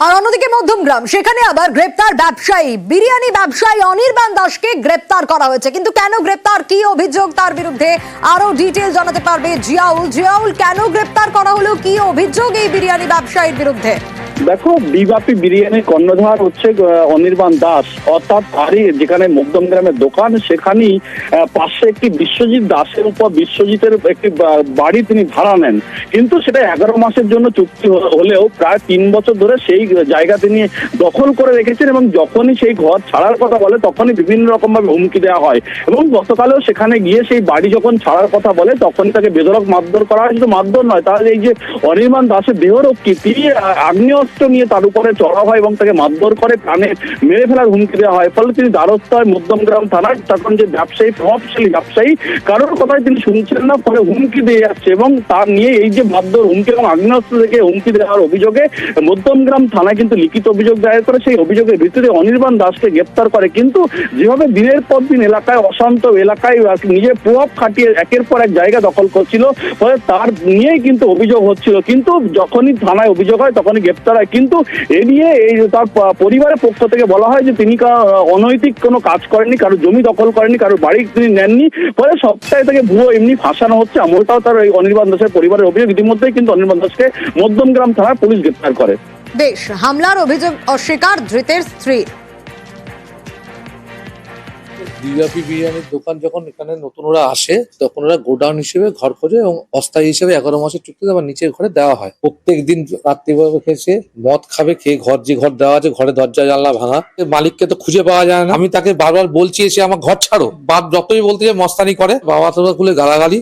আর অন্যদিকে মধ্যমগ্রাম, সেখানে আবার গ্রেপ্তার ব্যবসায়ী, বিরিয়ানি ব্যবসায়ী অনির্বাণ দাসকে গ্রেপ্তার করা হয়েছে। কিন্তু কেন গ্রেপ্তার, কি অভিযোগ তার বিরুদ্ধে, আরো ডিটেল জানাতে পারবে জিয়াউল। জিয়াউল, কেন গ্রেপ্তার করা হলো, কি অভিযোগ এই বিরিয়ানি ব্যবসায়ীর বিরুদ্ধে? দেখো, বিবাপী বিরিয়ানির কর্ণধার হচ্ছে অনির্বাণ দাস, অর্থাৎ তারই যেখানে মধ্যমগ্রামের দোকান, সেখানেই পাশে একটি বিশ্বজিৎ দাসের উপর বিশ্বজিতের একটি বাড়ি তিনি ভাড়া নেন। কিন্তু সেটা 11 মাসের জন্য চুক্তি হলেও প্রায় 3 বছর ধরে সেই জায়গা তিনি দখল করে রেখেছেন এবং যখনই সেই ঘর ছাড়ার কথা বলে তখনই বিভিন্ন রকম ভাবে হুমকি দেওয়া হয়। এবং গতকালেও সেখানে গিয়ে সেই বাড়ি যখন ছাড়ার কথা বলে তখনই তাকে বেধড়ক মারধর করা হয়। শুধু মারধর নয়, তাহলে এই যে অনির্বাণ দাসের দেহরক্ষী, তিনি আগ্নেয়াস্ত্র নিয়ে তার উপরে চড়া হয় এবং তাকে মারধর করে, প্রাণে মেরে ফেলার হুমকি দেওয়া হয়। ফলে তিনি দ্বারস্থ হয় মধ্যমগ্রাম থানার। তখন যে ব্যবসায়ী, প্রভাবশালী ব্যবসায়ী, কারোর কথাই তিনি শুনছেন না, ফলে হুমকি দিয়ে যাচ্ছে এবং তার নিয়ে এই যে মারধর, হুমকি এবং আগ্নেয়াস্ত্র থেকে হুমকি দেওয়ার অভিযোগে মধ্যমগ্রাম থানায় কিন্তু লিখিত অভিযোগ দায়ের করে। সেই অভিযোগের ভিত্তিতে অনির্বাণ দাসকে গ্রেপ্তার করে। কিন্তু যেভাবে দিনের পর দিন এলাকায় অশান্ত, এলাকায় নিজের প্রভাব খাটিয়ে একের পর এক জায়গা দখল করছিল, ফলে তার নিয়েই কিন্তু অভিযোগ হচ্ছিল। কিন্তু যখনই থানায় অভিযোগ হয় তখনই গ্রেপ্তার হয়। কিন্তু এ নিয়ে এই তার পরিবারের পক্ষ থেকে বলা হয় যে তিনি অনৈতিক কোনো কাজ করেননি, কারো জমি দখল করেননি, কারো বাড়ি তিনি নেননি। ফলে সবটাই তাকে ভুয়ো এমনি ফাঁসানো হচ্ছে, এমনটাও তার এই অনির্বাণ দাসের পরিবারের অভিযোগ। ইতিমধ্যেই কিন্তু অনির্বাণ দাসকে মধ্যমগ্রাম থানার পুলিশ গ্রেপ্তার করে। বেশ, হামলার অভিযোগ অস্বীকার ধৃতের স্ত্রী। বিবাপী বিরিয়ানির দোকান যখন এখানে নতুন ওরা আসে তখন ওরা গোডাউন হিসেবে ঘর খোঁজে এবং অস্থায়ী হিসেবে 11 মাসের চুক্তিতে আবার নিচের ঘরে দেওয়া হয়। প্রত্যেক দিন রাত্রিবেলা খেয়েছে, মদ খাবে, খেয়ে যে ঘর দেওয়া আছে ঘরে দরজা জানলা ভাঙা। মালিককে তো খুঁজে পাওয়া যায় না। আমি তাকে বারবার বলছি এসে আমার ঘর ছাড়ো, বাপ যতই বলতে যে মস্তানি করে, বাবা তো খুলে গালাগালি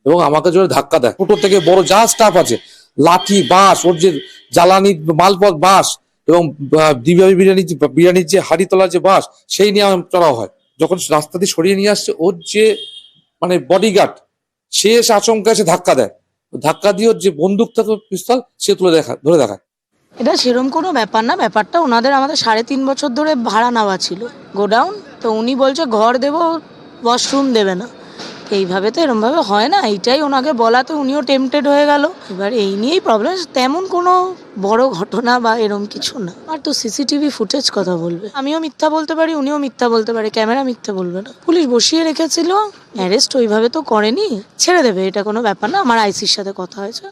এবং আমাকে জোরে ধাক্কা দেয়। টোটো থেকে বড় যা স্টাফ আছে, লাঠি, বাঁশ, ওর যে জ্বালানি মালপথ বাঁশ এবং বিবাপী বিরিয়ানির যে হাড়ি তোলার যে বাঁশ, সেই নিয়ে আমার চড়াও হয়। যখন রাস্তা দিয়ে সরিয়ে নিয়ে আসছে ওর যে বডিগার্ড, সে এসে আচমকা এসে ধাক্কা দেয়। ধাক্কা দিয়ে ওর যে বন্দুক থাকে পিস্তল সে ধরে দেখায়। এটা সেরকম কোনো ব্যাপার না। ব্যাপারটা ওনাদের আমাদের 3.5 বছর ধরে ভাড়া নেওয়া ছিল গোডাউন। তো উনি বলছে ঘর দেবো, ওয়াশরুম দেবে না। এইভাবে তো এরমভাবে হয় না। এইটাই ওনাকে বলাতে উনিও টেম্পটেড হয়ে গেল। এবার এই নিয়েই প্রবলেম, তেমন কোনো বড় ঘটনা বা এরম কিছু না। আর তো সিসিটিভি ফুটেজ কথা বলবে, আমিও মিথ্যা বলতে পারি, উনিও মিথ্যা বলতে পারে, ক্যামেরা মিথ্যা বলবে না। পুলিশ বসিয়ে রেখেছিল, অ্যারেস্ট ওইভাবে তো করেনি, ছেড়ে দেবে, এটা কোনো ব্যাপার না। আমার আইসির সাথে কথা হয়েছে।